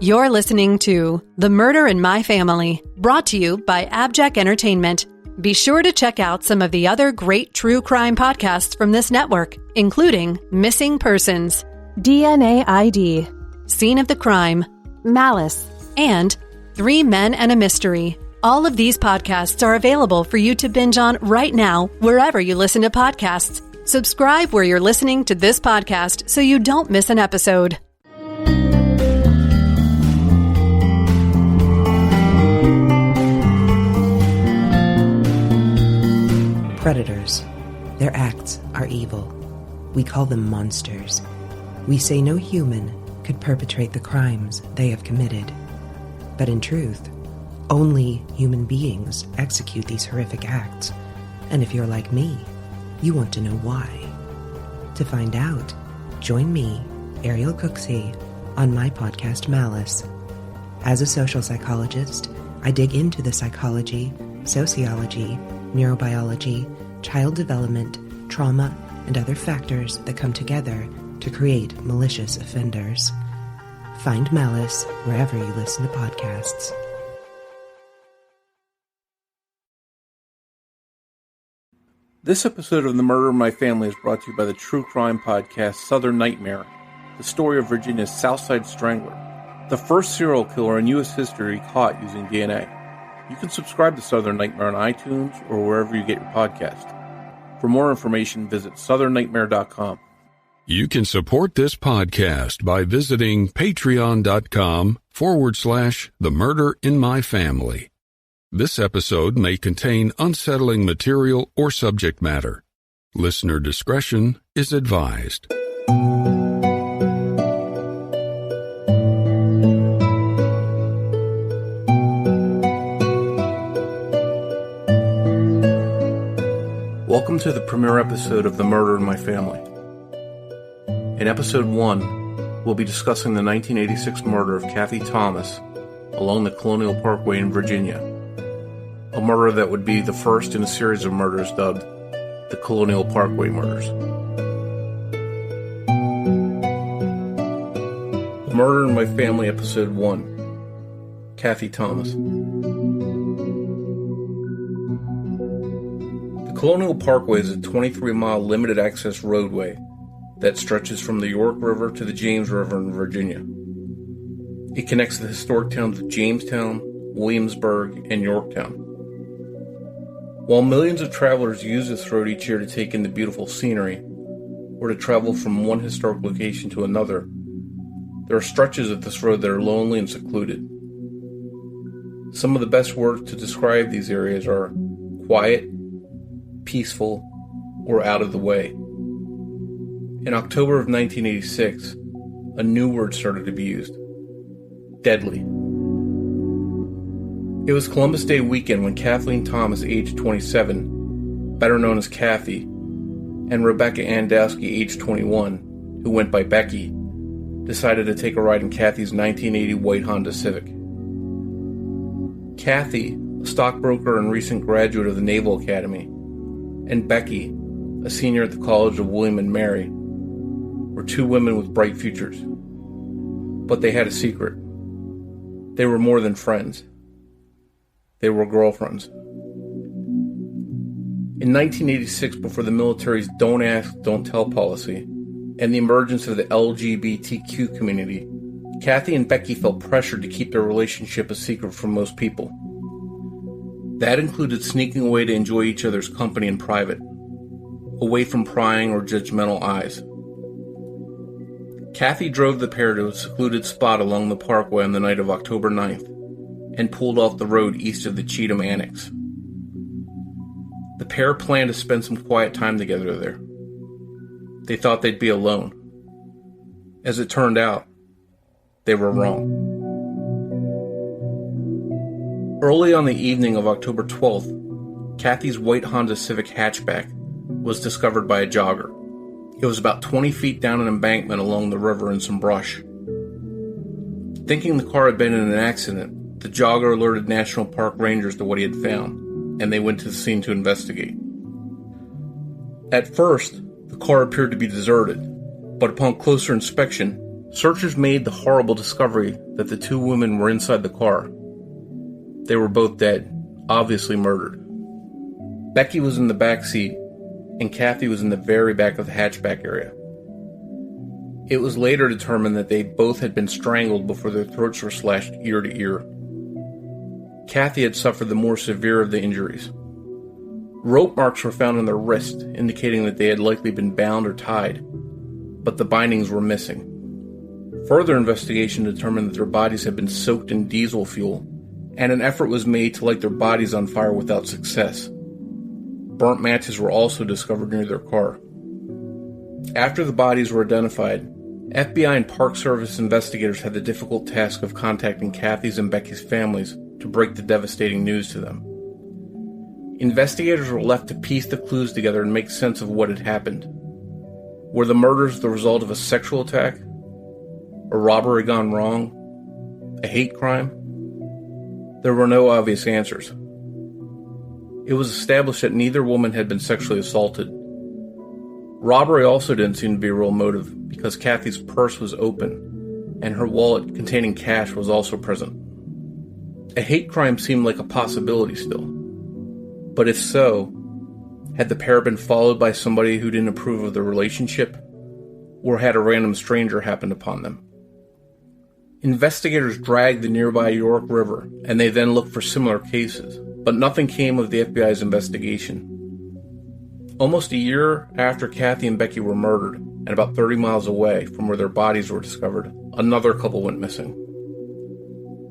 You're listening to The Murder in My Family, brought to you by AbJack Entertainment. Be sure to check out some of the other great true crime podcasts from this network, including Missing Persons, DNA ID, Scene of the Crime, Malice, and 3 Men and a Mystery. All of these podcasts are available for you to binge on right now, wherever you listen to podcasts. Subscribe where you're listening to this podcast so you don't miss an episode. Predators. Their acts are evil. We call them monsters. We say no human could perpetrate the crimes they have committed. But in truth, only human beings execute these horrific acts. And if you're like me, you want to know why. To find out, join me, Ariel Cooksey, on my podcast Malice. As a social psychologist, I dig into the psychology, sociology, neurobiology, child development, trauma, and other factors that come together to create malicious offenders. Find Malice wherever you listen to podcasts. This episode of The Murder in My Family is brought to you by the true crime podcast Southern Nightmare, the story of Virginia's Southside Strangler, the first serial killer in U.S. history caught using DNA. You can subscribe to Southern Nightmare on iTunes or wherever you get your podcast. For more information, visit southernnightmare.com. You can support this podcast by visiting patreon.com/The Murder in My Family. This episode may contain unsettling material or subject matter. Listener discretion is advised. Welcome to the premiere episode of The Murder in My Family. In episode 1, we'll be discussing the 1986 murder of Cathy Thomas along the Colonial Parkway in Virginia, a murder that would be the first in a series of murders dubbed the Colonial Parkway Murders. The Murder in My Family, episode 1, Cathy Thomas. The Colonial Parkway is a 23-mile limited-access roadway that stretches from the York River to the James River in Virginia. It connects the historic towns of Jamestown, Williamsburg, and Yorktown. While millions of travelers use this road each year to take in the beautiful scenery, or to travel from one historic location to another, there are stretches of this road that are lonely and secluded. Some of the best words to describe these areas are quiet, peaceful, or out of the way. In October of 1986, a new word started to be used: deadly. It was Columbus Day weekend when Kathleen Thomas, aged 27, better known as Cathy, and Rebecca Andowski, aged 21, who went by Becky, decided to take a ride in Cathy's 1980 white Honda Civic. Cathy, a stockbroker and recent graduate of the Naval Academy, and Becky, a senior at the College of William and Mary, were 2 women with bright futures. But they had a secret. They were more than friends. They were girlfriends. In 1986, before the military's Don't Ask, Don't Tell policy and the emergence of the LGBTQ community, Cathy and Becky felt pressured to keep their relationship a secret from most people. That included sneaking away to enjoy each other's company in private, away from prying or judgmental eyes. Cathy drove the pair to a secluded spot along the parkway on the night of October 9th and pulled off the road east of the Cheatham Annex. The pair planned to spend some quiet time together there. They thought they'd be alone. As it turned out, they were wrong. Early on the evening of October 12th, Cathy's white Honda Civic hatchback was discovered by a jogger. It was about 20 feet down an embankment along the river in some brush. Thinking the car had been in an accident, the jogger alerted National Park Rangers to what he had found, and they went to the scene to investigate. At first, the car appeared to be deserted, but upon closer inspection, Searchers made the horrible discovery that the two women were inside the car. They were both dead, obviously murdered. Becky was in the back seat, and Cathy was in the very back of the hatchback area. It was later determined that they both had been strangled before their throats were slashed ear to ear. Cathy had suffered the more severe of the injuries. Rope marks were found on their wrist, indicating that they had likely been bound or tied, but the bindings were missing. Further investigation determined that their bodies had been soaked in diesel fuel, and an effort was made to light their bodies on fire without success. Burnt matches were also discovered near their car. After the bodies were identified, FBI and Park Service investigators had the difficult task of contacting Cathy's and Becky's families to break the devastating news to them. Investigators were left to piece the clues together and make sense of what had happened. Were the murders the result of a sexual attack? A robbery gone wrong? A hate crime? There were no obvious answers. It was established that neither woman had been sexually assaulted. Robbery also didn't seem to be a real motive because Cathy's purse was open and her wallet containing cash was also present. A hate crime seemed like a possibility still. But if so, had the pair been followed by somebody who didn't approve of the relationship, or had a random stranger happened upon them? Investigators dragged the nearby York River, and they then looked for similar cases, but nothing came of the FBI's investigation. Almost a year after Cathy and Becky were murdered, and about 30 miles away from where their bodies were discovered, another couple went missing.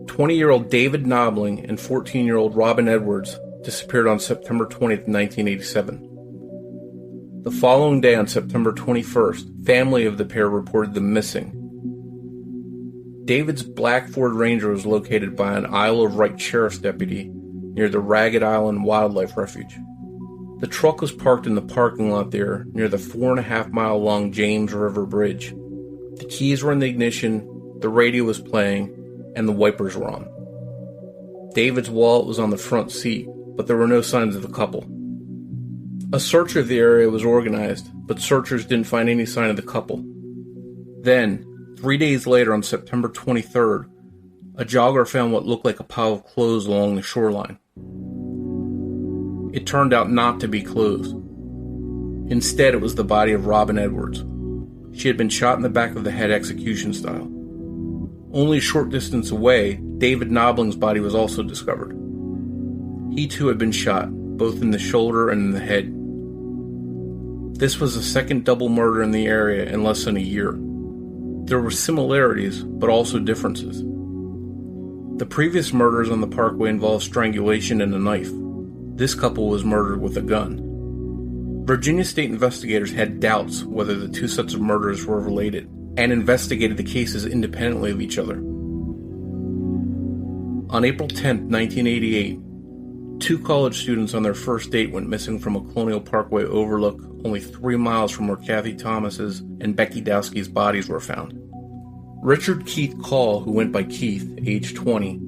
20-year-old David Knobling and 14-year-old Robin Edwards disappeared on September 20th, 1987. The following day, on September 21st, family of the pair reported them missing. David's black Ford Ranger was located by an Isle of Wight sheriff's deputy near the Ragged Island Wildlife Refuge. The truck was parked in the parking lot there near the 4.5-mile-long James River Bridge. The keys were in the ignition, the radio was playing, and the wipers were on. David's wallet was on the front seat, but there were no signs of the couple. A search of the area was organized, but searchers didn't find any sign of the couple. Then, 3 days later, on September 23rd, a jogger found what looked like a pile of clothes along the shoreline. It turned out not to be clothes. Instead, it was the body of Robin Edwards. She had been shot in the back of the head execution style. Only a short distance away, David Knobling's body was also discovered. He too had been shot, both in the shoulder and in the head. This was the second double murder in the area in less than a year. There were similarities, but also differences. The previous murders on the Parkway involved strangulation and a knife. This couple was murdered with a gun. Virginia state investigators had doubts whether the two sets of murders were related, and investigated the cases independently of each other. On April 10, 1988, two college students on their first date went missing from a Colonial Parkway overlook only 3 miles from where Cathy Thomas's and Becky Dowski's bodies were found. Richard Keith Call, who went by Keith, age 20,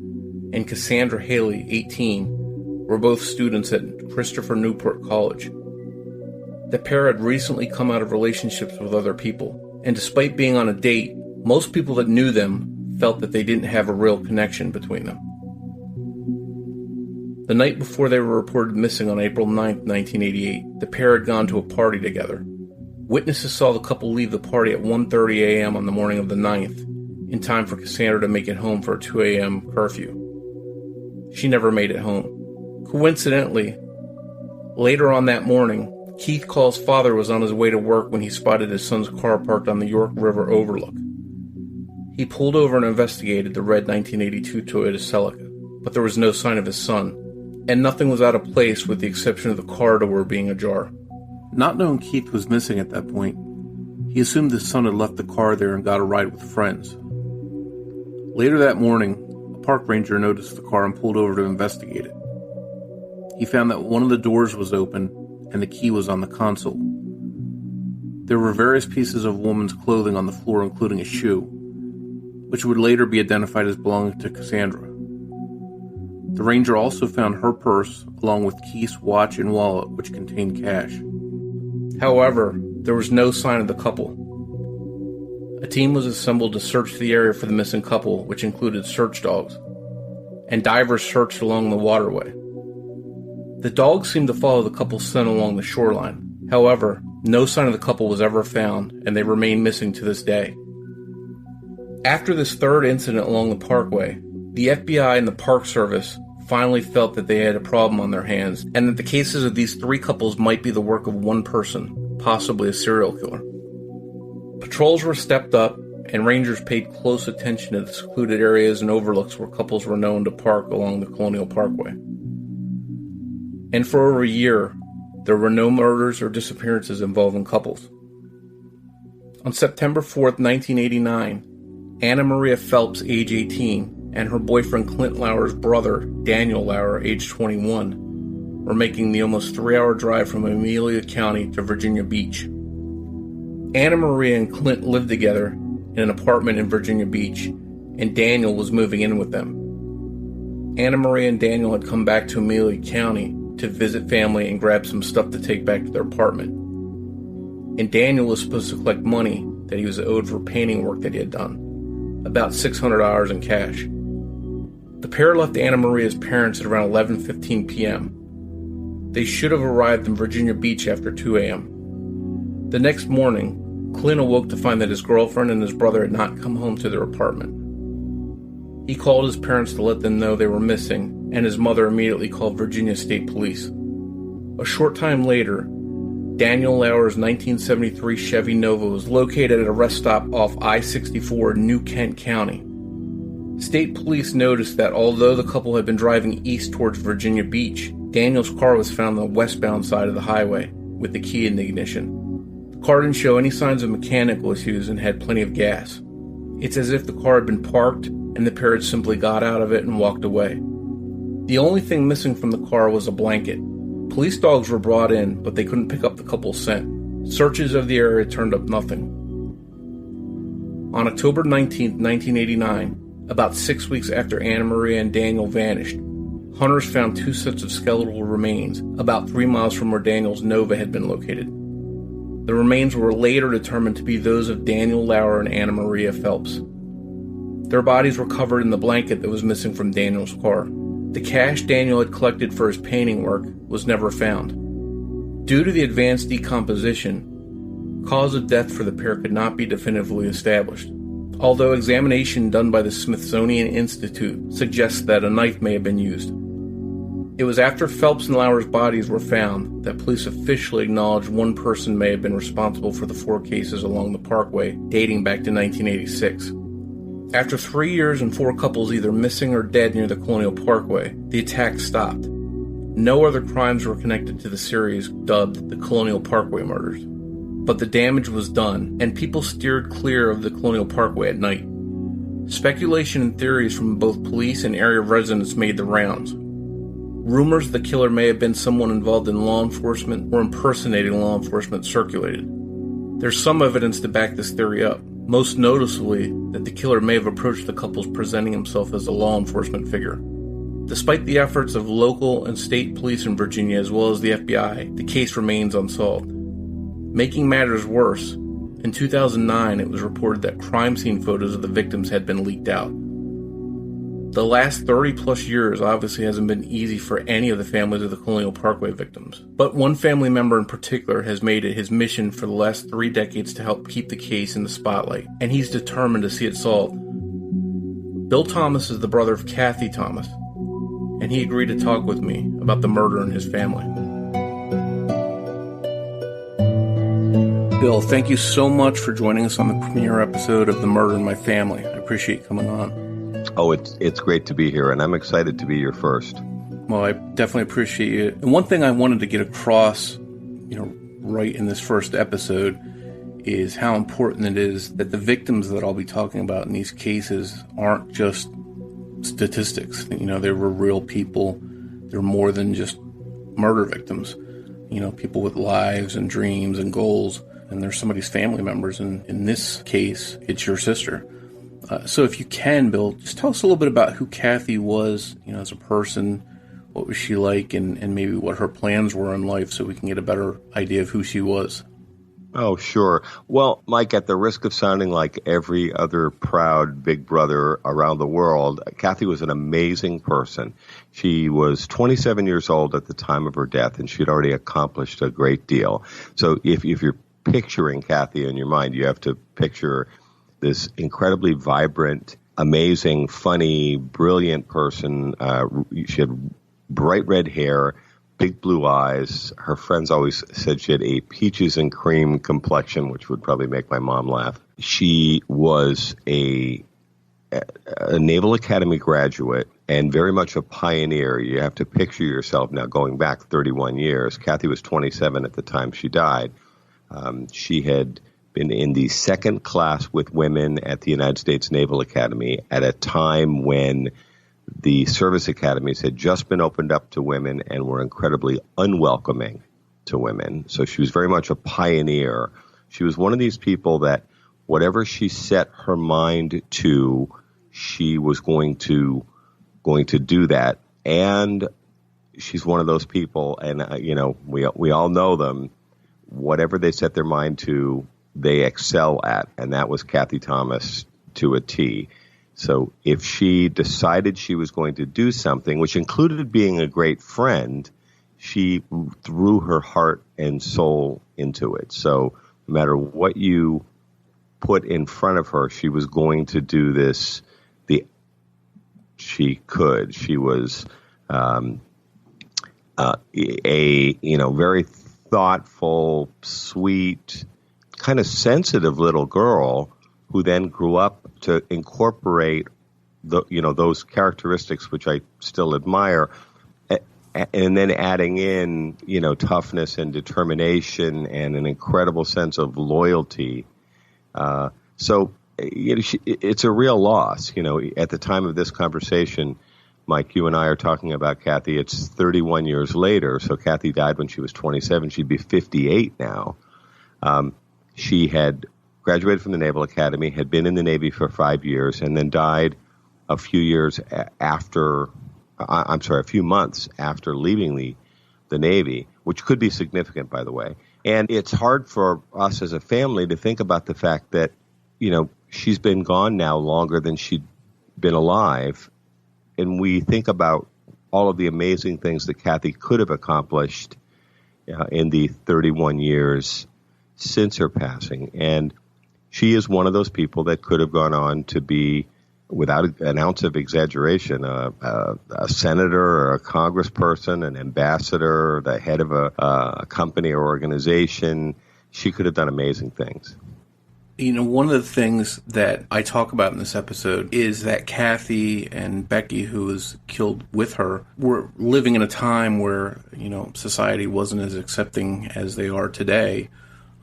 and Cassandra Haley, 18, were both students at Christopher Newport College. The pair had recently come out of relationships with other people, and despite being on a date, most people that knew them felt that they didn't have a real connection between them. The night before they were reported missing on April 9, 1988, the pair had gone to a party together. Witnesses saw the couple leave the party at 1:30 a.m. on the morning of the 9th, in time for Cassandra to make it home for a 2 a.m. curfew. She never made it home. Coincidentally, later on that morning, Keith Call's father was on his way to work when he spotted his son's car parked on the York River overlook. He pulled over and investigated the red 1982 Toyota Celica, but there was no sign of his son, and nothing was out of place with the exception of the car door being ajar. Not knowing Keith was missing at that point, he assumed his son had left the car there and got a ride with friends. Later that morning, a park ranger noticed the car and pulled over to investigate it. He found that one of the doors was open and the key was on the console. There were various pieces of a woman's clothing on the floor, including a shoe, which would later be identified as belonging to Cassandra. The ranger also found her purse, along with Keith's watch and wallet, which contained cash. However, there was no sign of the couple. A team was assembled to search the area for the missing couple, which included search dogs, and divers searched along the waterway. The dogs seemed to follow the couple's scent along the shoreline. However, no sign of the couple was ever found, and they remain missing to this day. After this third incident along the Parkway, the FBI and the Park Service finally felt that they had a problem on their hands, and that the cases of these three couples might be the work of one person, possibly a serial killer. Patrols were stepped up, and rangers paid close attention to the secluded areas and overlooks where couples were known to park along the Colonial Parkway. And for over a year, there were no murders or disappearances involving couples. On September 4th, 1989, Anna Maria Phelps, age 18, and her boyfriend Clint Lauer's brother, Daniel Lauer, age 21, were making the almost 3-hour drive from Amelia County to Virginia Beach. Anna Maria and Clint lived together in an apartment in Virginia Beach, and Daniel was moving in with them. Anna Maria and Daniel had come back to Amelia County to visit family and grab some stuff to take back to their apartment. And Daniel was supposed to collect money that he was owed for painting work that he had done, about $600 in cash. The pair left Anna Maria's parents at around 11:15 p.m. They should have arrived in Virginia Beach after 2 a.m. The next morning, Clint awoke to find that his girlfriend and his brother had not come home to their apartment. He called his parents to let them know they were missing, and his mother immediately called Virginia State Police. A short time later, Daniel Lauer's 1973 Chevy Nova was located at a rest stop off I-64 in New Kent County. State police noticed that although the couple had been driving east towards Virginia Beach, Daniel's car was found on the westbound side of the highway, with the key in the ignition. The car didn't show any signs of mechanical issues and had plenty of gas. It's as if the car had been parked and the pair had simply got out of it and walked away. The only thing missing from the car was a blanket. Police dogs were brought in, but they couldn't pick up the couple's scent. Searches of the area turned up nothing. On October 19, 1989, about 6 weeks after Anna Maria and Daniel vanished, hunters found 2 sets of skeletal remains about 3 miles from where Daniel's Nova had been located. The remains were later determined to be those of Daniel Lauer and Anna Maria Phelps. Their bodies were covered in the blanket that was missing from Daniel's car. The cash Daniel had collected for his painting work was never found. Due to the advanced decomposition, cause of death for the pair could not be definitively established, although examination done by the Smithsonian Institute suggests that a knife may have been used. It was after Phelps and Lauer's bodies were found that police officially acknowledged one person may have been responsible for the 4 cases along the Parkway dating back to 1986. After 3 years and 4 couples either missing or dead near the Colonial Parkway, the attack stopped. No other crimes were connected to the series dubbed the Colonial Parkway murders. But the damage was done, and people steered clear of the Colonial Parkway at night. Speculation and theories from both police and area residents made the rounds. Rumors the killer may have been someone involved in law enforcement or impersonating law enforcement circulated. There's some evidence to back this theory up, most noticeably that the killer may have approached the couples presenting himself as a law enforcement figure. Despite the efforts of local and state police in Virginia as well as the FBI, the case remains unsolved. Making matters worse, in 2009 it was reported that crime scene photos of the victims had been leaked out. The last 30 plus years obviously hasn't been easy for any of the families of the Colonial Parkway victims, but one family member in particular has made it his mission for the last 3 decades to help keep the case in the spotlight, and he's determined to see it solved. Bill Thomas is the brother of Cathy Thomas, and he agreed to talk with me about the murder in his family. Bill, thank you so much for joining us on the premiere episode of The Murder in My Family. I appreciate you coming on. Oh, it's great to be here, and I'm excited to be your first. Well, I definitely appreciate it. And one thing I wanted to get across, right in this first episode is how important it is that the victims that I'll be talking about in these cases aren't just statistics. They were real people. They're more than just murder victims. People with lives and dreams and goals. And they're somebody's family members. And in this case, it's your sister. So if you can, Bill, just tell us a little bit about who Cathy was, as a person. What was she like, and maybe what her plans were in life so we can get a better idea of who she was. Oh, sure. Well, Mike, at the risk of sounding like every other proud big brother around the world, Cathy was an amazing person. She was 27 years old at the time of her death, and she'd already accomplished a great deal. So if you're picturing Cathy in your mind, you have to picture this incredibly vibrant, amazing, funny, brilliant person. She had bright red hair, big blue eyes. Her friends always said she had a peaches and cream complexion, which would probably make my mom laugh. She was a Naval Academy graduate and very much a pioneer. You have to picture yourself now going back 31 years. Cathy was 27 at the time she died. She had been in the second class with women at the United States Naval Academy at a time when the service academies had just been opened up to women and were incredibly unwelcoming to women. So she was very much a pioneer. She was one of these people that whatever she set her mind to, she was going to do that. And she's one of those people, and we all know them. Whatever they set their mind to, they excel at, and that was Cathy Thomas to a T. So if she decided she was going to do something, which included being a great friend, she threw her heart and soul into it. So no matter what you put in front of her, she was going to do this. She could. She was a very thoughtful, sweet, kind of sensitive little girl who then grew up to incorporate those characteristics which I still admire, and then adding in toughness and determination and an incredible sense of loyalty. So it's a real loss. At the time of this conversation, Mike, you and I are talking about Cathy. It's 31 years later. So Cathy died when she was 27. She'd be 58 now. She had graduated from the Naval Academy, had been in the Navy for 5 years, and then died a few months after leaving the Navy, which could be significant, by the way. And it's hard for us as a family to think about the fact that, she's been gone now longer than she'd been alive. And we think about all of the amazing things that Cathy could have accomplished in the 31 years since her passing. And she is one of those people that could have gone on to be, without an ounce of exaggeration, a senator or a congressperson, an ambassador, the head of a company or organization. She could have done amazing things. One of the things that I talk about in this episode is that Cathy and Becky, who was killed with her, were living in a time where, society wasn't as accepting as they are today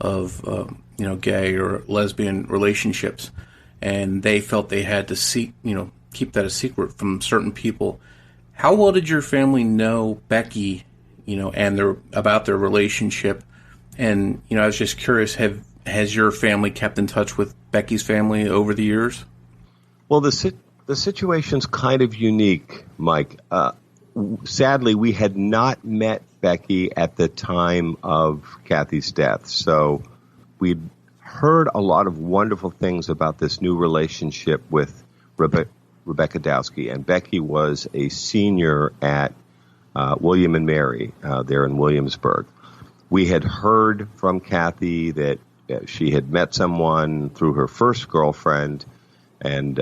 of, gay or lesbian relationships. And they felt they had to keep that a secret from certain people. How well did your family know Becky, and about their relationship? And, I was just curious, has your family kept in touch with Becky's family over the years? Well, the situation's kind of unique, Mike. Sadly, we had not met Becky at the time of Cathy's death. So we'd heard a lot of wonderful things about this new relationship with Rebecca Dowski. And Becky was a senior at William and Mary there in Williamsburg. We had heard from Cathy that she had met someone through her first girlfriend, and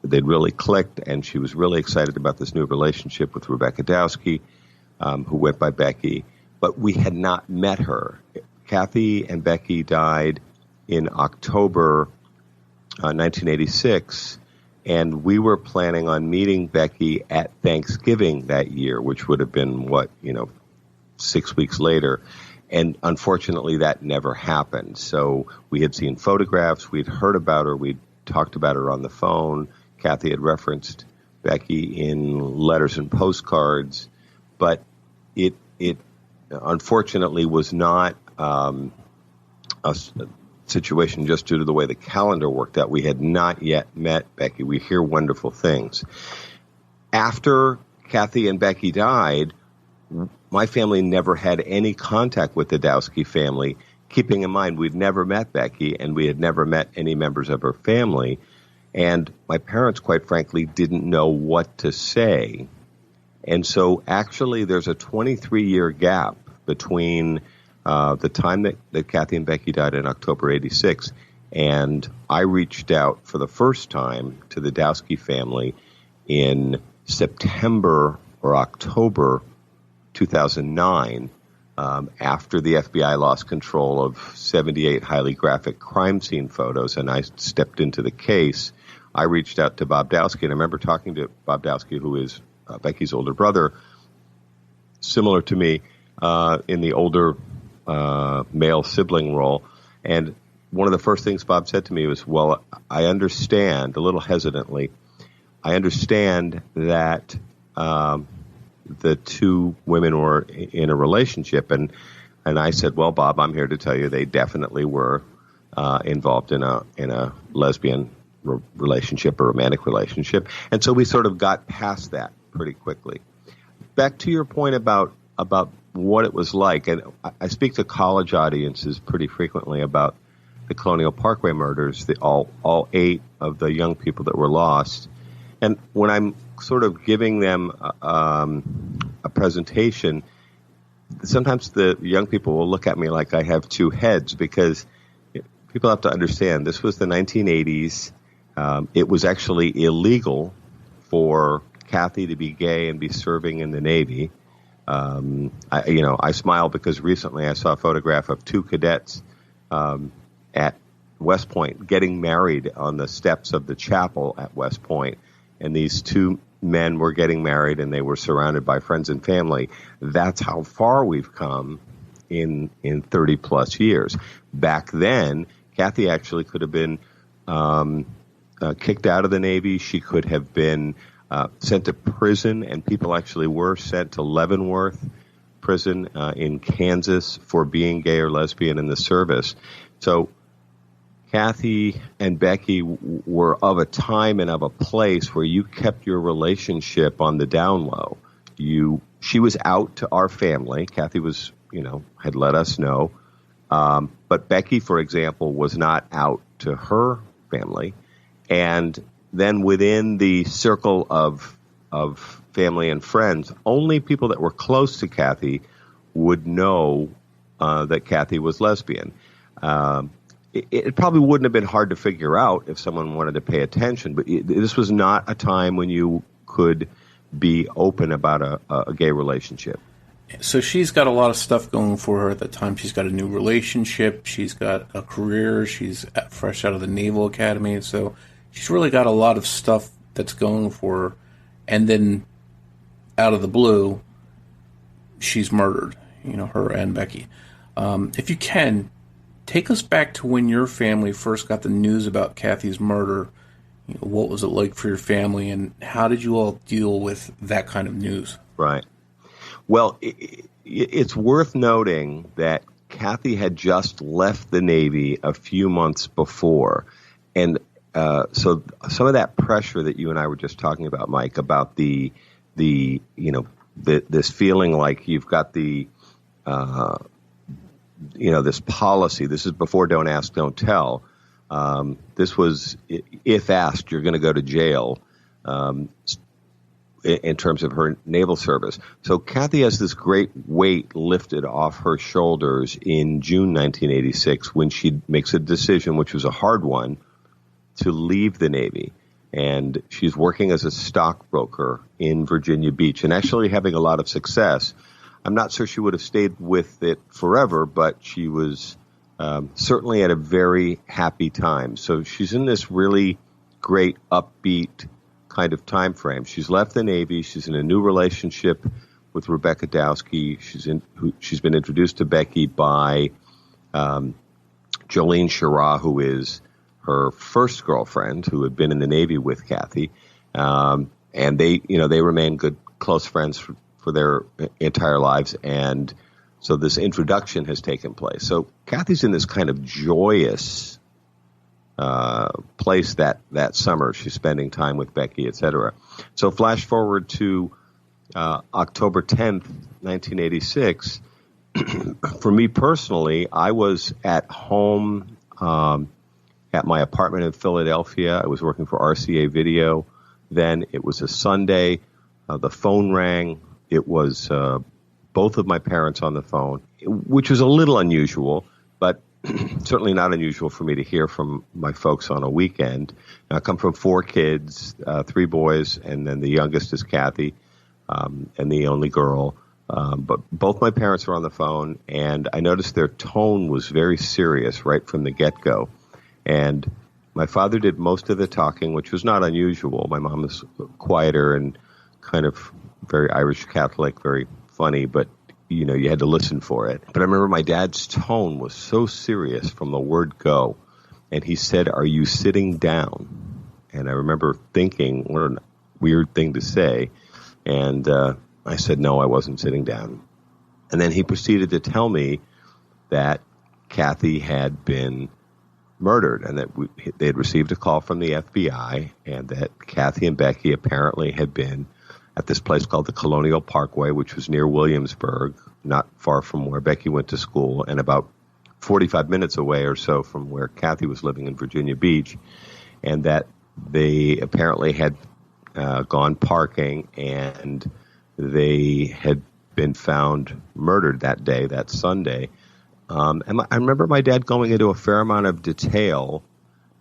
they'd really clicked, and she was really excited about this new relationship with Rebecca Dowski, who went by Becky. But we had not met her. Cathy and Becky died in October 1986, and we were planning on meeting Becky at Thanksgiving that year, which would have been, 6 weeks later. And unfortunately, that never happened. So we had seen photographs, we'd heard about her, we'd talked about her on the phone. Cathy had referenced Becky in letters and postcards, but it unfortunately was not a situation just due to the way the calendar worked out. We had not yet met Becky. We hear wonderful things. After Cathy and Becky died, my family never had any contact with the Dowski family, keeping in mind we'd never met Becky and we had never met any members of her family. And my parents, quite frankly, didn't know what to say. And so actually there's a 23-year gap between the time that Cathy and Becky died in October 86, and I reached out for the first time to the Dowski family in September or October 2009, after the FBI lost control of 78 highly graphic crime scene photos, and I stepped into the case. I reached out to Bob Dowski, and I remember talking to Bob Dowski, who is Becky's older brother, similar to me in the older male sibling role. And one of the first things Bob said to me was, well, I understand, a little hesitantly, I understand that the two women were in a relationship. And I said, well, Bob, I'm here to tell you they definitely were involved in a lesbian relationship or romantic relationship. And so we sort of got past that pretty quickly. Back to your point about what it was like, and I speak to college audiences pretty frequently about the Colonial Parkway murders, all 8 of the young people that were lost. And when I'm sort of giving them a presentation, sometimes the young people will look at me like I have 2 heads, because people have to understand this was the 1980s. It was actually illegal for Cathy to be gay and be serving in the Navy. I smile because recently I saw a photograph of 2 cadets at West Point getting married on the steps of the chapel at West Point. And these 2 men were getting married, and they were surrounded by friends and family. That's how far we've come in 30 plus years. Back then, Cathy actually could have been kicked out of the Navy. She could have been sent to prison, and people actually were sent to Leavenworth prison in Kansas for being gay or lesbian in the service. So Cathy and Becky were of a time and of a place where you kept your relationship on the down low. She was out to our family. Cathy was, had let us know. But Becky, for example, was not out to her family. And then within the circle of family and friends, only people that were close to Cathy would know that Cathy was lesbian. It probably wouldn't have been hard to figure out if someone wanted to pay attention, but this was not a time when you could be open about a gay relationship. So she's got a lot of stuff going for her at the time. She's got a new relationship. She's got a career. She's fresh out of the Naval Academy. So she's really got a lot of stuff that's going for her. And then out of the blue, she's murdered, her and Becky. If you can, take us back to when your family first got the news about Cathy's murder. What was it like for your family, and how did you all deal with that kind of news? Right. Well, it's worth noting that Cathy had just left the Navy a few months before. And so some of that pressure that you and I were just talking about, Mike, about this feeling like you've got this policy. This is before Don't Ask, Don't Tell. This was, if asked, you're going to go to jail in terms of her naval service. So Cathy has this great weight lifted off her shoulders in June 1986 when she makes a decision, which was a hard one, to leave the Navy. And she's working as a stockbroker in Virginia Beach and actually having a lot of success. I'm not sure she would have stayed with it forever, but she was certainly at a very happy time. So she's in this really great, upbeat kind of time frame. She's left the Navy. She's in a new relationship with Rebecca Dowski. She's been introduced to Becky by Jolene Schirra, who is her first girlfriend, who had been in the Navy with Cathy. And they remain good, close friends for their entire lives. And so this introduction has taken place. So Cathy's in this kind of joyous place that summer. She's spending time with Becky, etc. So flash forward to October 10th, 1986. for me personally, I was at home at my apartment in Philadelphia. I was working for RCA Video. Then it was a Sunday. The phone rang. It was both of my parents on the phone, which was a little unusual, but certainly not unusual for me to hear from my folks on a weekend. Now, I come from 4 kids, 3 boys, and then the youngest is Cathy, and the only girl. But both my parents were on the phone, and I noticed their tone was very serious right from the get-go. And my father did most of the talking, which was not unusual. My mom was quieter and kind of very Irish Catholic, very funny, but you know, you had to listen for it. But I remember my dad's tone was so serious from the word go. And he said, "Are you sitting down?" And I remember thinking, what a weird thing to say. And I said, no, I wasn't sitting down. And then he proceeded to tell me that Cathy had been murdered and that they had received a call from the FBI and that Cathy and Becky apparently had been at this place called the Colonial Parkway, which was near Williamsburg, not far from where Becky went to school, and about 45 minutes away or so from where Cathy was living in Virginia Beach, and that they apparently had gone parking and they had been found murdered that day, that Sunday. And I remember my dad going into a fair amount of detail,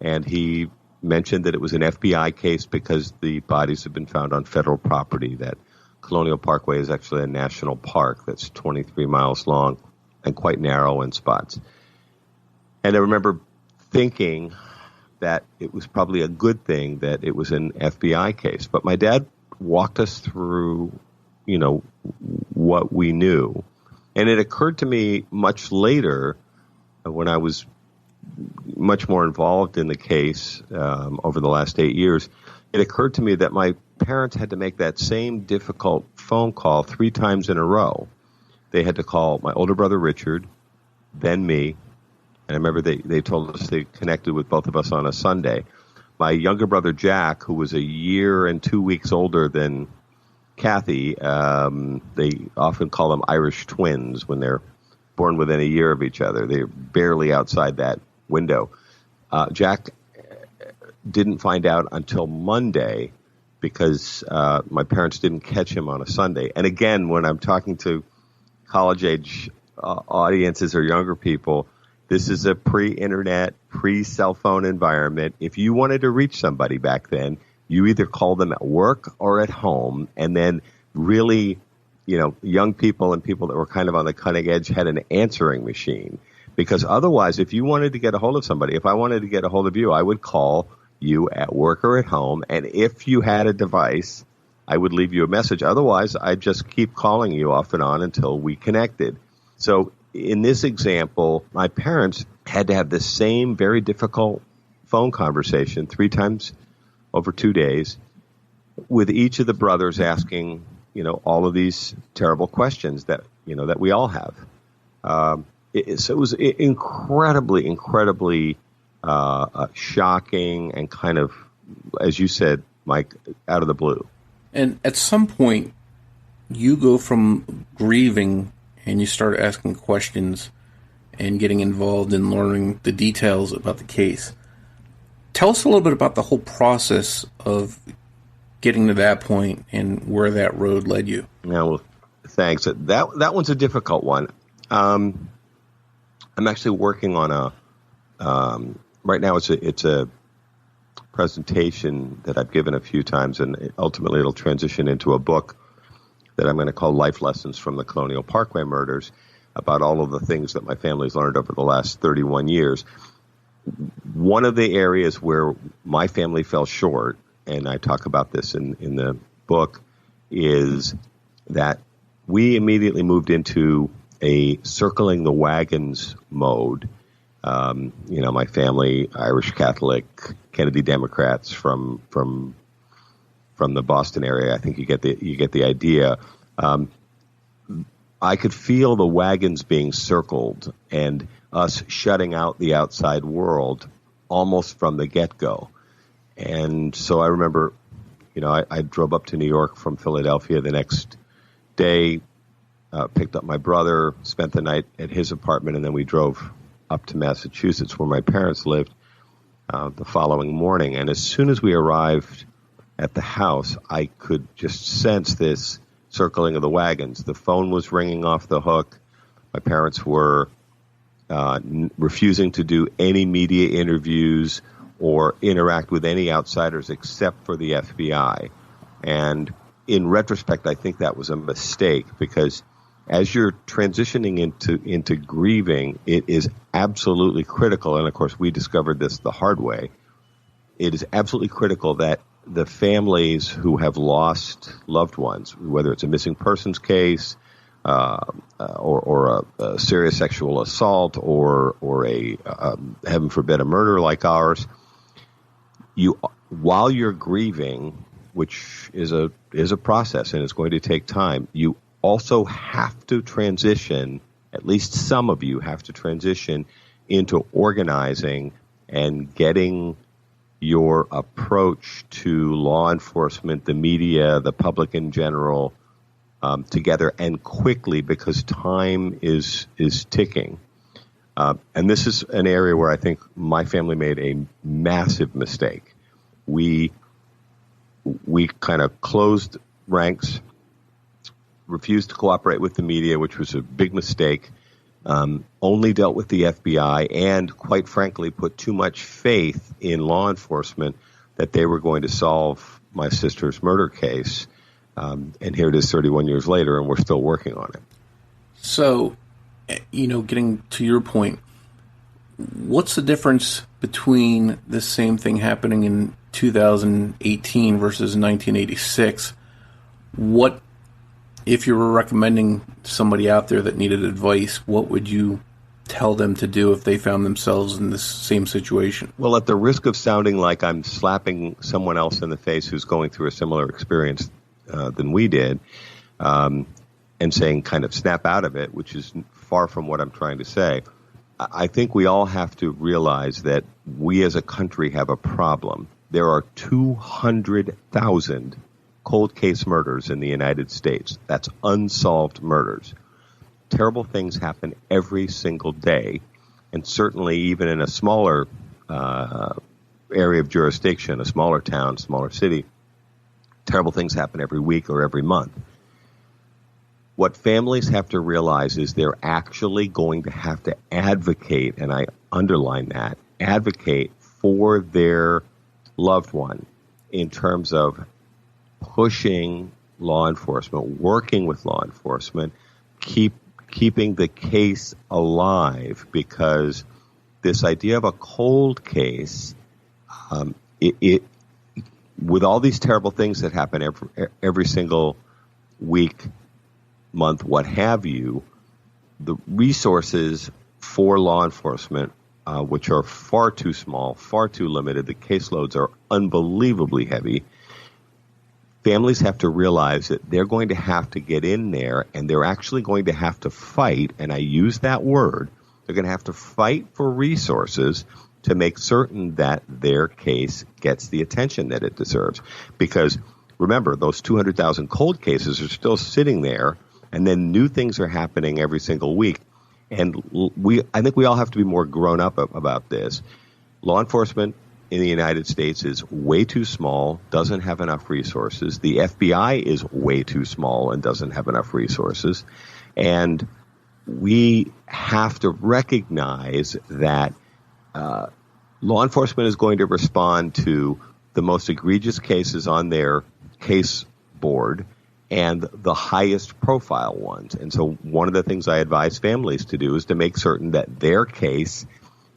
and he mentioned that it was an FBI case because the bodies have been found on federal property, that Colonial Parkway is actually a national park that's 23 miles long and quite narrow in spots. And I remember thinking that it was probably a good thing that it was an FBI case. But my dad walked us through, you know, what we knew. And it occurred to me much later, when I was much more involved in the case over the last 8 years, it occurred to me that my parents had to make that same difficult phone call 3 times in a row. They had to call my older brother Richard, then me, and I remember they told us they connected with both of us on a Sunday. My younger brother Jack, who was a year and 2 weeks older than Cathy, they often call them Irish twins when they're born within a year of each other. They're barely outside that window. Jack didn't find out until Monday because my parents didn't catch him on a Sunday. And again, when I'm talking to college-age audiences or younger people, this is a pre-internet, pre-cell phone environment. If you wanted to reach somebody back then, you either called them at work or at home, and then really, you know, young people and people that were kind of on the cutting edge had an answering machine. Because otherwise, if you wanted to get a hold of somebody, if I wanted to get a hold of you, I would call you at work or at home, and if you had a device, I would leave you a message. Otherwise, I'd just keep calling you off and on until we connected. So in this example, my parents had to have the same very difficult phone conversation 3 times over 2 days, with each of the brothers asking, you know, all of these terrible questions that, you know, that we all have. So it was incredibly shocking and kind of, as you said, Mike, out of the blue. And at some point, you go from grieving and you start asking questions and getting involved in learning the details about the case. Tell us a little bit about the whole process of getting to that point and where that road led you. Yeah, well, thanks. That one's a difficult one. I'm actually working on right now it's a presentation that I've given a few times, and ultimately it'll transition into a book that I'm going to call Life Lessons from the Colonial Parkway Murders, about all of the things that my family's learned over the last 31 years. One of the areas where my family fell short, and I talk about this in the book, is that we immediately moved into a circling the wagons mode. You know, my family, Irish Catholic, Kennedy Democrats from the Boston area. I think you get the idea. I could feel the wagons being circled and us shutting out the outside world almost from the get-go. And so I remember, you know, I drove up to New York from Philadelphia the next day, picked up my brother, spent the night at his apartment, and then we drove up to Massachusetts where my parents lived the following morning. And as soon as we arrived at the house, I could just sense this circling of the wagons. The phone was ringing off the hook. My parents were refusing to do any media interviews or interact with any outsiders except for the FBI. And in retrospect, I think that was a mistake, because as you're transitioning into grieving, it is absolutely critical, and of course we discovered this the hard way, it is absolutely critical that the families who have lost loved ones, whether it's a missing persons case or a serious sexual assault or a heaven forbid, a murder like ours, while you're grieving, which is a process and it's going to take time, you also have to transition, at least some of you have to transition into organizing and getting your approach to law enforcement, the media, the public in general, together and quickly, because time is ticking. And this is an area where I think my family made a massive mistake. We kind of closed ranks, refused to cooperate with the media, which was a big mistake, only dealt with the FBI, and quite frankly put too much faith in law enforcement that they were going to solve my sister's murder case. And here it is 31 years later, and we're still working on it. So, getting to your point, what's the difference between this same thing happening in 2018 versus 1986? What, if you were recommending somebody out there that needed advice, what would you tell them to do if they found themselves in this same situation? Well, at the risk of sounding like I'm slapping someone else in the face who's going through a similar experience than we did, and saying kind of snap out of it, which is far from what I'm trying to say, I think we all have to realize that we as a country have a problem. There are 200,000 cold case murders in the United States. That's unsolved murders. Terrible things happen every single day, and certainly even in a smaller area of jurisdiction, a smaller town, smaller city, terrible things happen every week or every month. What families have to realize is they're actually going to have to advocate, and I underline that, advocate for their loved one in terms of pushing law enforcement, working with law enforcement, keeping the case alive, because this idea of a cold case, with all these terrible things that happen every single week, month, what have you, the resources for law enforcement, which are far too small, far too limited, the caseloads are unbelievably heavy. Families have to realize that they're going to have to get in there, and they're actually going to have to fight, and I use that word, they're going to have to fight for resources to make certain that their case gets the attention that it deserves. Because remember, those 200,000 cold cases are still sitting there, and then new things are happening every single week. And I think we all have to be more grown up about this. Law enforcement in the United States is way too small, doesn't have enough resources. The FBI is way too small and doesn't have enough resources. And we have to recognize that law enforcement is going to respond to the most egregious cases on their case board and the highest profile ones. And so one of the things I advise families to do is to make certain that their case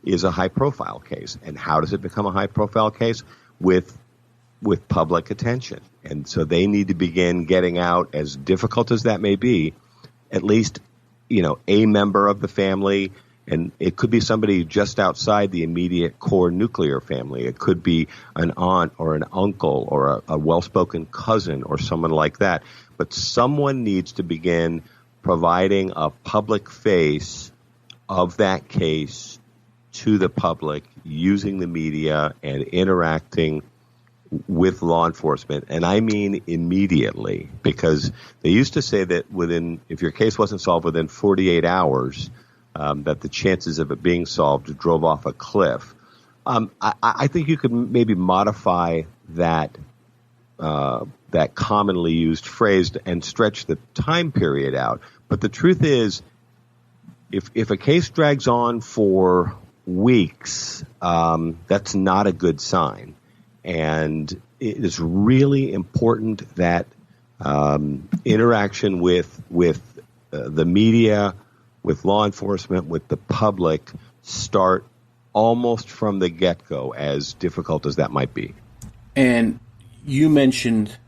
is a high profile case. And how does it become a high profile case? With public attention. And so they need to begin getting out, as difficult as that may be, at least, a member of the family. And it could be somebody just outside the immediate core nuclear family. It could be an aunt or an uncle or a well-spoken cousin or someone like that. But someone needs to begin providing a public face of that case to the public, using the media and interacting with law enforcement, and I mean immediately, because they used to say that if your case wasn't solved within 48 hours, that the chances of it being solved drove off a cliff. I think you could maybe modify that commonly used phrase and stretch the time period out. But the truth is, if a case drags on for weeks, that's not a good sign. And it is really important that interaction with the media, with law enforcement, with the public start almost from the get-go, as difficult as that might be. And you mentioned,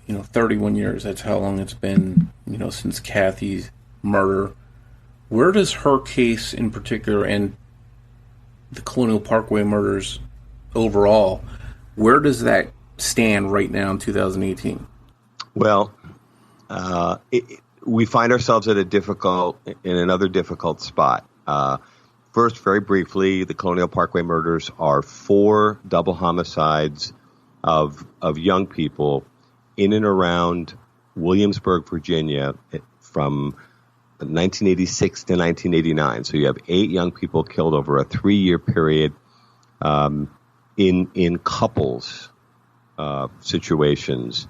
31 years. That's how long it's been, since Cathy's murder. Where does her case in particular and the Colonial Parkway murders overall, where does that stand right now in 2018? Well, we find ourselves in another difficult spot. First, very briefly, the Colonial Parkway murders are 4 double homicides of young people in and around Williamsburg, Virginia, from 1986 to 1989. So you have 8 young people killed over a 3-year period in couples situations.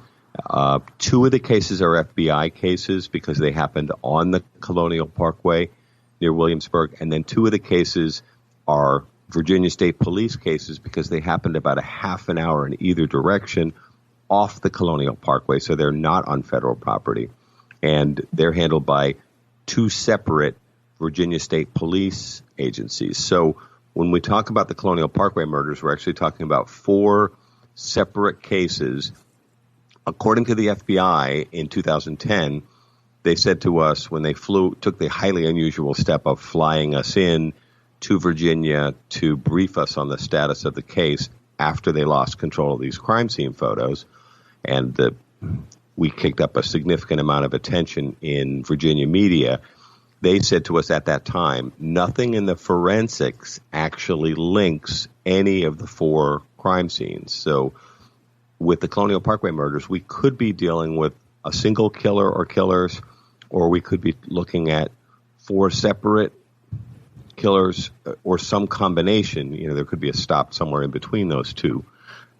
2 of the cases are FBI cases because they happened on the Colonial Parkway near Williamsburg, and then 2 of the cases are Virginia State Police cases because they happened about a half an hour in either direction off the Colonial Parkway, so they're not on federal property, and they're handled by 2 separate Virginia State Police agencies. So when we talk about the Colonial Parkway murders, we're actually talking about 4 separate cases. According to the FBI in 2010, they said to us when they took the highly unusual step of flying us in to Virginia to brief us on the status of the case after they lost control of these crime scene photos, and we kicked up a significant amount of attention in Virginia media. They said to us at that time, nothing in the forensics actually links any of the 4 crime scenes. So with the Colonial Parkway murders, we could be dealing with a single killer or killers, or we could be looking at 4 separate killers or some combination. There could be a stop somewhere in between those 2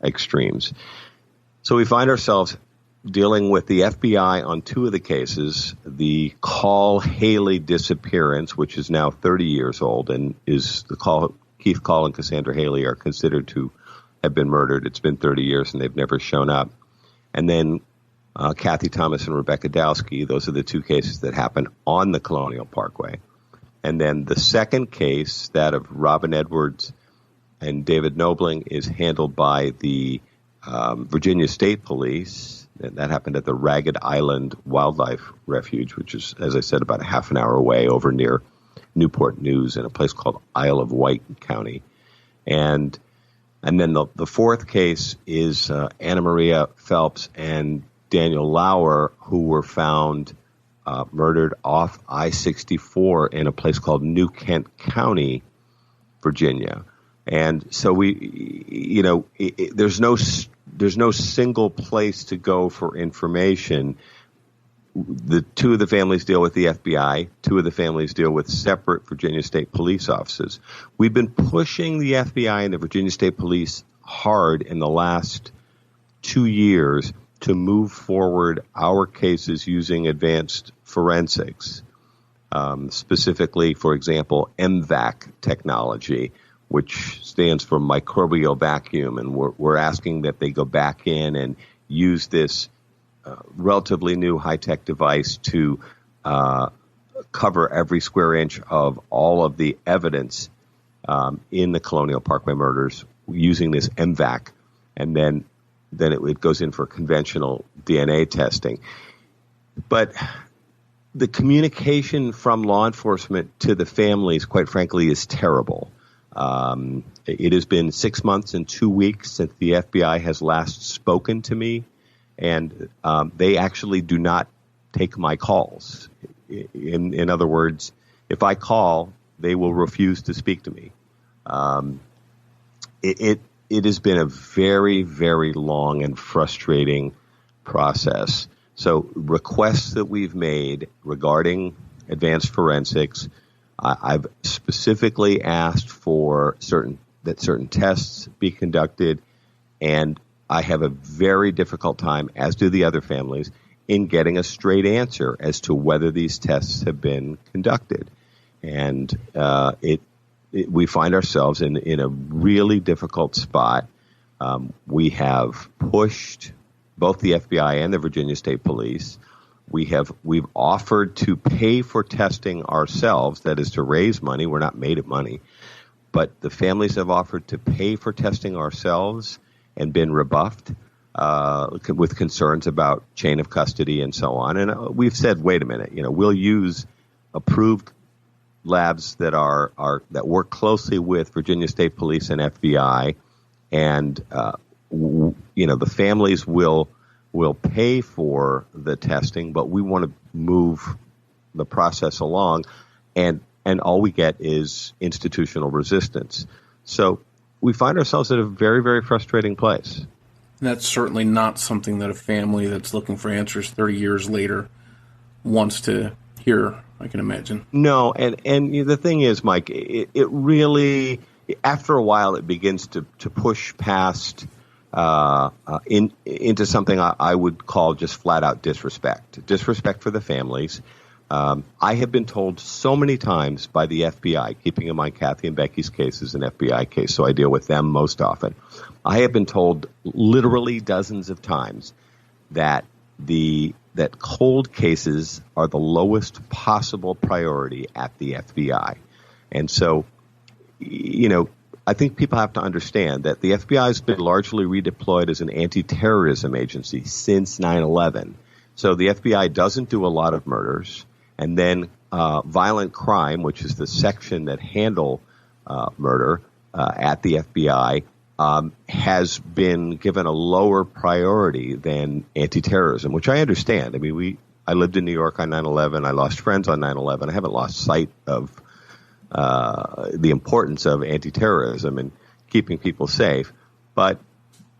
extremes. So we find ourselves dealing with the FBI on 2 of the cases, the Call Haley disappearance, which is now 30 years old, and Keith Call and Cassandra Haley are considered to have been murdered. It's been 30 years and they've never shown up. And then Cathy Thomas and Rebecca Dowski, those are the 2 cases that happened on the Colonial Parkway. And then the second case, that of Robin Edwards and David Nobling, is handled by the Virginia State Police. That happened at the Ragged Island Wildlife Refuge, which is, as I said, about a half an hour away over near Newport News in a place called Isle of Wight County. And then the 4th case is Anna Maria Phelps and Daniel Lauer, who were found murdered off I-64 in a place called New Kent County, Virginia. And so there's no single place to go for information. The 2 of the families deal with the FBI. 2 of the families deal with separate Virginia State Police offices. We've been pushing the FBI and the Virginia State Police hard in the last 2 years to move forward our cases using advanced forensics, specifically, for example, MVAC technology, which stands for microbial vacuum, and we're asking that they go back in and use this relatively new high-tech device to cover every square inch of all of the evidence in the Colonial Parkway murders using this MVAC, and then it goes in for conventional DNA testing. But the communication from law enforcement to the families, quite frankly, is terrible. It has been 6 months and 2 weeks since the FBI has last spoken to me, and they actually do not take my calls. In other words, if I call, they will refuse to speak to me. it has been a very, very long and frustrating process. So requests that we've made regarding advanced forensics, I've specifically asked for certain tests be conducted, and I have a very difficult time, as do the other families, in getting a straight answer as to whether these tests have been conducted. And we find ourselves in a really difficult spot. We have pushed both the FBI and the Virginia State Police. We've offered to pay for testing ourselves, that is to raise money. We're not made of money. But the families have offered to pay for testing ourselves and been rebuffed with concerns about chain of custody and so on. And we've said, wait a minute, we'll use approved labs that that work closely with Virginia State Police and FBI, and the families will pay for the testing, but we want to move the process along, and all we get is institutional resistance. So we find ourselves at a very, very frustrating place. That's certainly not something that a family that's looking for answers 30 years later wants to hear, I can imagine. No, and the thing is, Mike, it really, after a while, it begins to push past into something I would call just flat-out disrespect for the families. I have been told so many times by the FBI, keeping in mind Cathy and Becky's case is an FBI case, so I deal with them most often. I have been told literally dozens of times that cold cases are the lowest possible priority at the FBI. And so, I think people have to understand that the FBI has been largely redeployed as an anti-terrorism agency since 9/11. So the FBI doesn't do a lot of murders. And then violent crime, which is the section that handle murder at the FBI, has been given a lower priority than anti-terrorism, which I understand. I mean, I lived in New York on 9/11. I lost friends on 9/11. I haven't lost sight of the importance of anti-terrorism and keeping people safe. But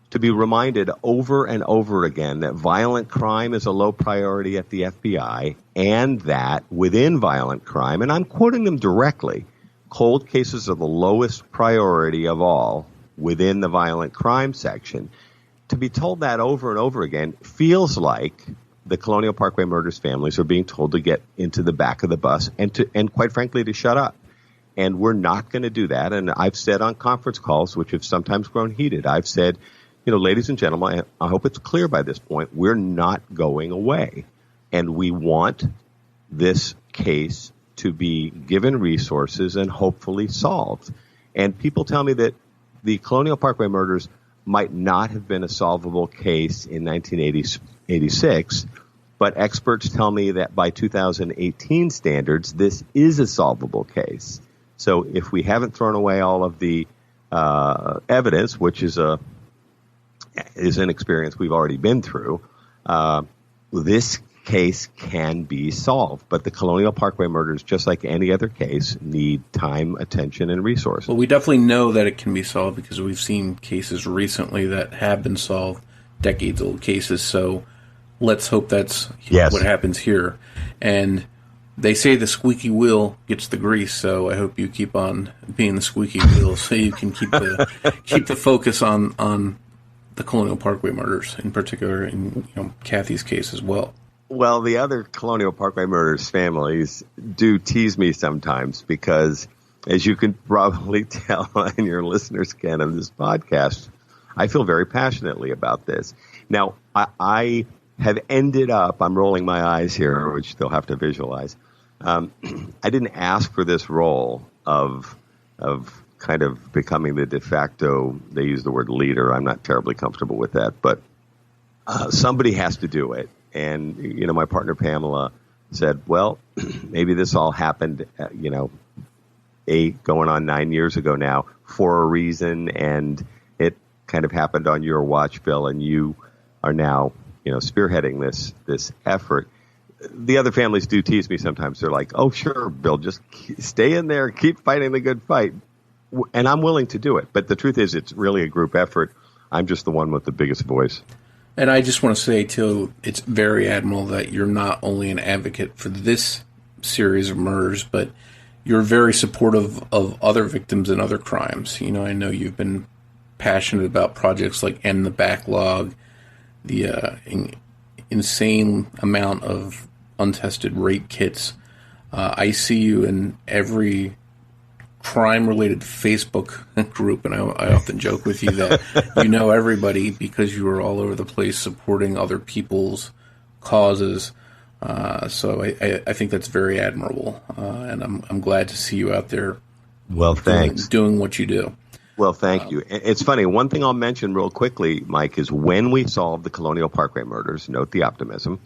to be reminded over and over again that violent crime is a low priority at the FBI, and that within violent crime, and I'm quoting them directly, cold cases are the lowest priority of all within the violent crime section. To be told that over and over again feels like the Colonial Parkway murders families are being told to get into the back of the bus and quite frankly, to shut up. And we're not going to do that. And I've said on conference calls, which have sometimes grown heated, I've said, ladies and gentlemen, I hope it's clear by this point, we're not going away. And we want this case to be given resources and hopefully solved. And people tell me that the Colonial Parkway murders might not have been a solvable case in 1986, but experts tell me that by 2018 standards, this is a solvable case. So if we haven't thrown away all of the evidence, which is an experience we've already been through, this case can be solved. But the Colonial Parkway murders, just like any other case, need time, attention, and resources. Well, we definitely know that it can be solved because we've seen cases recently that have been solved, decades-old cases. So let's hope that's what happens here. And they say the squeaky wheel gets the grease, so I hope you keep on being the squeaky wheel so you can keep the focus on the Colonial Parkway murders, in particular, in Cathy's case as well. Well, the other Colonial Parkway murders families do tease me sometimes because, as you can probably tell, and your listeners can of this podcast, I feel very passionately about this. Now, I have ended up, I'm rolling my eyes here, which they'll have to visualize. I didn't ask for this role of kind of becoming the de facto, they use the word leader. I'm not terribly comfortable with that, but somebody has to do it. And, my partner Pamela said, well, maybe this all happened, going on 9 years ago now for a reason. And it kind of happened on your watch, Bill, and you are now, spearheading this effort. The other families do tease me sometimes. They're like, oh, sure, Bill, just stay in there, keep fighting the good fight. and I'm willing to do it. But the truth is, it's really a group effort. I'm just the one with the biggest voice. And I just want to say, too, it's very admirable that you're not only an advocate for this series of murders, but you're very supportive of other victims and other crimes. You know, I know you've been passionate about projects like End the Backlog, the insane amount of untested rape kits. I see you in every crime-related Facebook group, and I often joke with you that you know everybody because you are all over the place supporting other people's causes. So I think that's very admirable, and I'm glad to see you out there. Well, thanks. Doing what you do. Well, thank you. It's funny. One thing I'll mention real quickly, Mike, is when we solve the Colonial Parkway murders, note the optimism,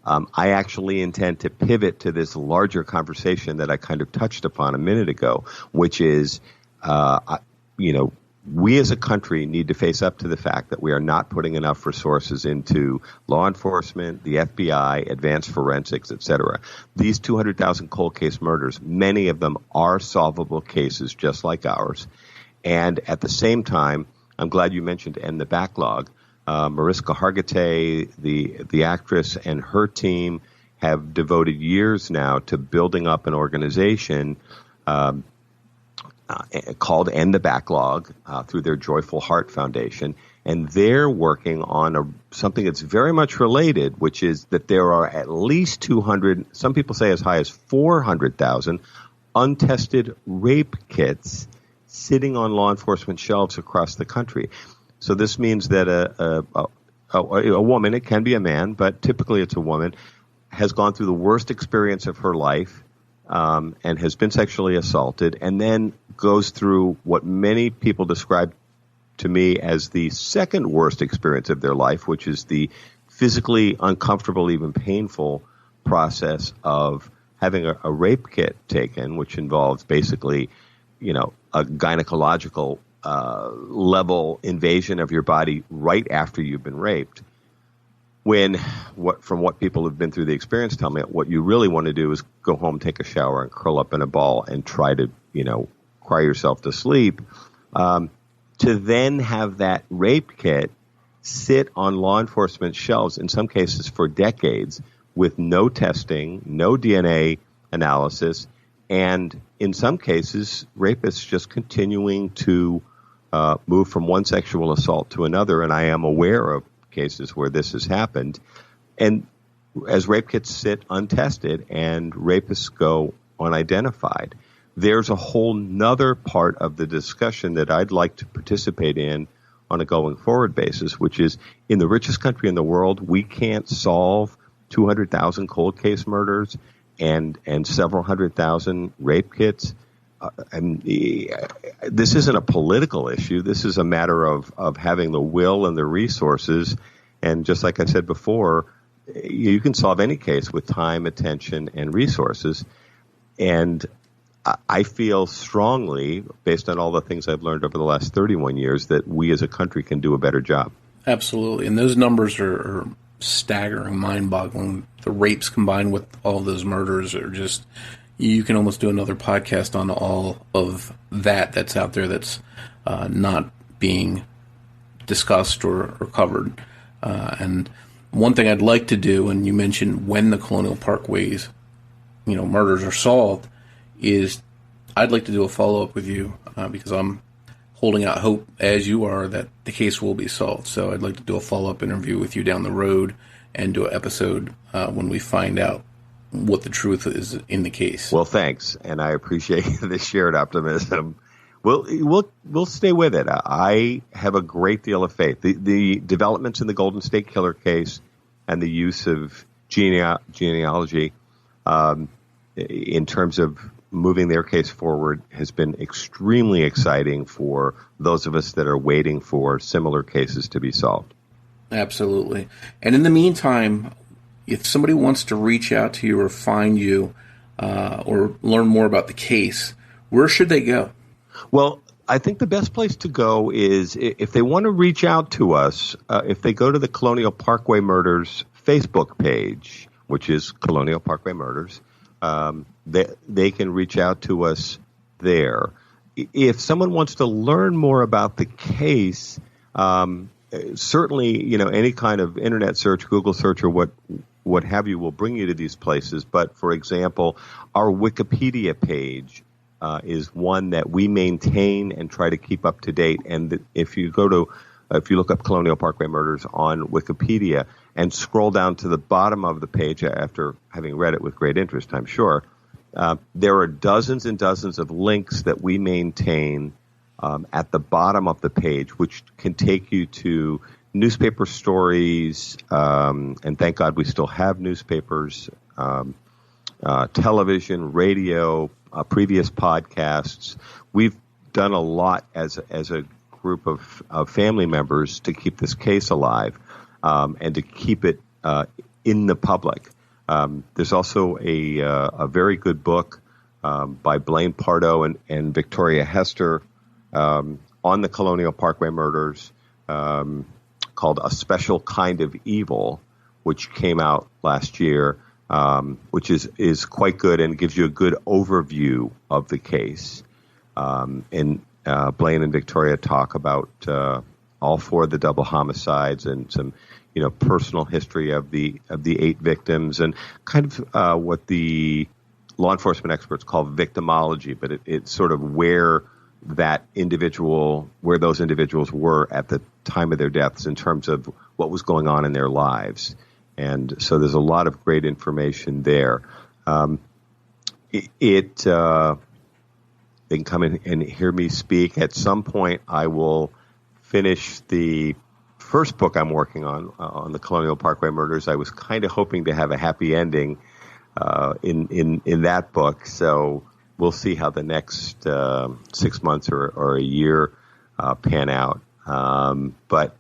I actually intend to pivot to this larger conversation that I kind of touched upon a minute ago, which is, we as a country need to face up to the fact that we are not putting enough resources into law enforcement, the FBI, advanced forensics, et cetera. These 200,000 cold case murders, many of them are solvable cases just like ours. And at the same time, I'm glad you mentioned End the Backlog. Mariska Hargitay, the actress, and her team have devoted years now to building up an organization called End the Backlog through their Joyful Heart Foundation. And they're working on something that's very much related, which is that there are at least 200, some people say as high as 400,000 untested rape kits sitting on law enforcement shelves across the country. So this means that a woman, it can be a man, but typically it's a woman, has gone through the worst experience of her life and has been sexually assaulted, and then goes through what many people describe to me as the second worst experience of their life, which is the physically uncomfortable, even painful process of having a rape kit taken, which involves basically, a gynecological level invasion of your body right after you've been raped. From what people who've been through the experience tell me, what you really want to do is go home, take a shower, and curl up in a ball and try to, cry yourself to sleep. To then have that rape kit sit on law enforcement shelves, in some cases for decades, with no testing, no DNA analysis, and in some cases, rapists just continuing to move from one sexual assault to another. And I am aware of cases where this has happened. And as rape kits sit untested and rapists go unidentified, there's a whole nother part of the discussion that I'd like to participate in on a going forward basis, which is in the richest country in the world, we can't solve 200,000 cold case murders and several 100,000 rape kits. This isn't a political issue. This is a matter of having the will and the resources. And just like I said before, you can solve any case with time, attention, and resources. And I feel strongly, based on all the things I've learned over the last 31 years, that we as a country can do a better job. Absolutely. And those numbers are staggering, mind-boggling. The rapes combined with all those murders are just... You can almost do another podcast on all of that's out there that's not being discussed or covered. And one thing I'd like to do, and you mentioned when the Colonial Parkways, murders are solved, is I'd like to do a follow-up with you because I'm holding out hope, as you are, that the case will be solved. So I'd like to do a follow-up interview with you down the road and do an episode when we find out what the truth is in the case. Well, thanks, and I appreciate the shared optimism. We'll stay with it. I have a great deal of faith. The developments in the Golden State Killer case and the use of genealogy in terms of moving their case forward has been extremely exciting for those of us that are waiting for similar cases to be solved. Absolutely. And in the meantime, if somebody wants to reach out to you or find you or learn more about the case, where should they go? Well, I think the best place to go is if they want to reach out to us, if they go to the Colonial Parkway Murders Facebook page, which is Colonial Parkway Murders, they can reach out to us there. if someone wants to learn more about the case, certainly, any kind of internet search, Google search, or what have you will bring you to these places. But for example, our Wikipedia page is one that we maintain and try to keep up to date. And if you look up Colonial Parkway Murders on Wikipedia and scroll down to the bottom of the page after having read it with great interest, I'm sure, there are dozens and dozens of links that we maintain at the bottom of the page, which can take you to newspaper stories, and thank God we still have newspapers, television, radio, previous podcasts. We've done a lot as a group of family members to keep this case alive and to keep it in the public. There's also a very good book by Blaine Pardo and Victoria Hester on the Colonial Parkway murders called A Special Kind of Evil, which came out last year, which is quite good and gives you a good overview of the case. And Blaine and Victoria talk about all four of the double homicides and some personal history of the 8 victims and kind of what the law enforcement experts call victimology, but it's sort of where those individuals were at the time of their deaths in terms of what was going on in their lives. And so there's a lot of great information there. They can come in and hear me speak. At some point, I will finish the first book I'm working on the Colonial Parkway murders. I was kind of hoping to have a happy ending in that book. So we'll see how the next 6 months or a year pan out. But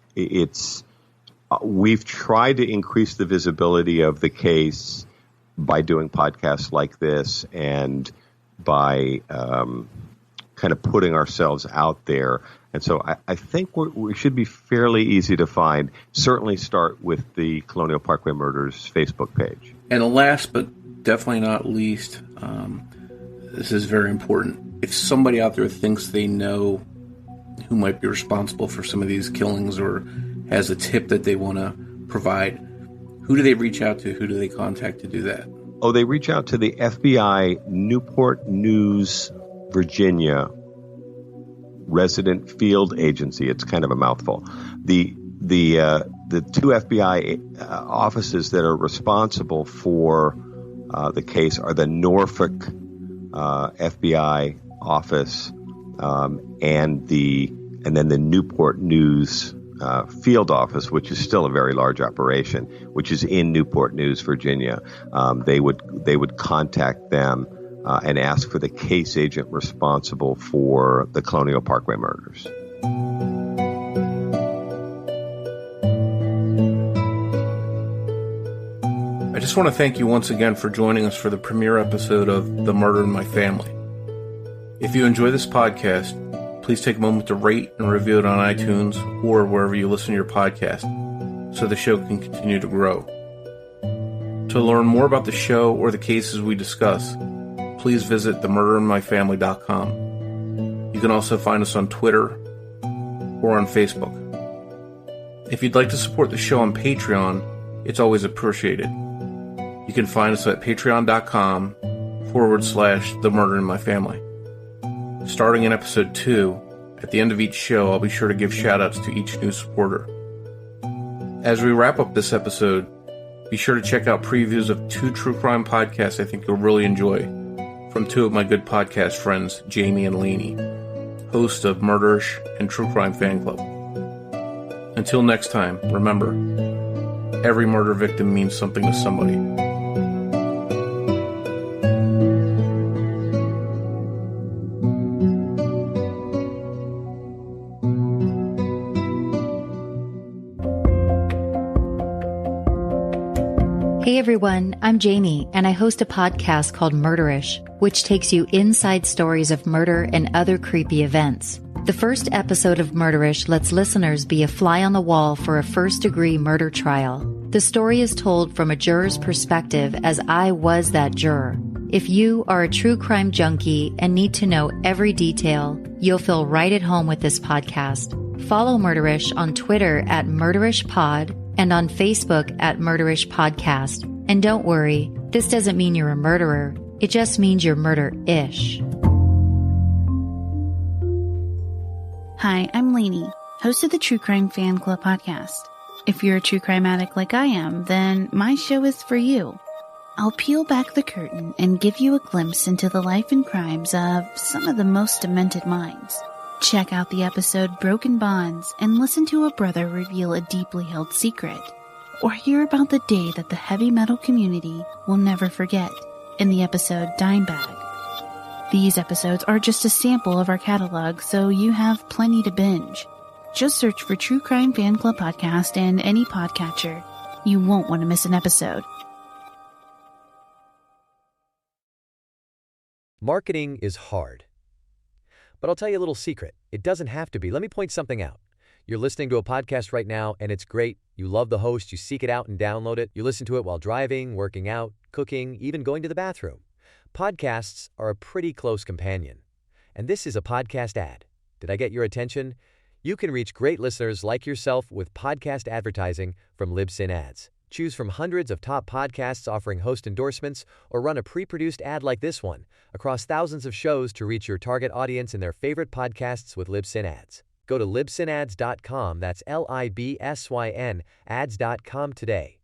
we've tried to increase the visibility of the case by doing podcasts like this and by kind of putting ourselves out there. And so I think we should be fairly easy to find. Certainly start with the Colonial Parkway Murders Facebook page. And last but definitely not least, this is very important. If somebody out there thinks they know who might be responsible for some of these killings or has a tip that they want to provide, who do they reach out to? Who do they contact to do that? Oh, they reach out to the FBI Newport News, Virginia resident field agency. It's kind of a mouthful. The 2 FBI offices that are responsible for the case are the Norfolk FBI office and then the Newport News field office, which is still a very large operation, which is in Newport News, Virginia. They would contact them and ask for the case agent responsible for the Colonial Parkway murders. I just want to thank you once again for joining us for the premiere episode of The Murder in My Family. If you enjoy this podcast, please take a moment to rate and review it on iTunes or wherever you listen to your podcast so the show can continue to grow. To learn more about the show or the cases we discuss, please visit themurderinmyfamily.com. You can also find us on Twitter or on Facebook. If you'd like to support the show on Patreon, it's always appreciated. You can find us at patreon.com/themurderinmyfamily. Starting in episode 2, at the end of each show, I'll be sure to give shoutouts to each new supporter. As we wrap up this episode, be sure to check out previews of 2 true crime podcasts I think you'll really enjoy, from 2 of my good podcast friends, Jamie and Lainey, hosts of Murderish and True Crime Fan Club. Until next time, remember, every murder victim means something to somebody. Hey everyone, I'm Jamie, and I host a podcast called Murderish, which takes you inside stories of murder and other creepy events. The first episode of Murderish lets listeners be a fly on the wall for a first-degree murder trial. The story is told from a juror's perspective, as I was that juror. If you are a true crime junkie and need to know every detail, you'll feel right at home with this podcast. Follow Murderish on Twitter at MurderishPod and on Facebook at Murderish Podcast. And don't worry, this doesn't mean you're a murderer. It just means you're murder-ish. Hi, I'm Lainey, host of the True Crime Fan Club podcast. If you're a true crime addict like I am, then my show is for you. I'll peel back the curtain and give you a glimpse into the life and crimes of some of the most demented minds. Check out the episode Broken Bonds and listen to a brother reveal a deeply held secret. Or hear about the day that the heavy metal community will never forget in the episode Dime Bag. These episodes are just a sample of our catalog, so you have plenty to binge. Just search for True Crime Fan Club Podcast in any podcatcher. You won't want to miss an episode. Marketing is hard. But I'll tell you a little secret. It doesn't have to be. Let me point something out. You're listening to a podcast right now, and it's great. You love the host. You seek it out and download it. You listen to it while driving, working out, cooking, even going to the bathroom. Podcasts are a pretty close companion. And this is a podcast ad. Did I get your attention? You can reach great listeners like yourself with podcast advertising from Libsyn Ads. Choose from hundreds of top podcasts offering host endorsements, or run a pre-produced ad like this one across thousands of shows to reach your target audience in their favorite podcasts with Libsyn Ads. Go to libsynads.com, that's Libsyn, ads.com today.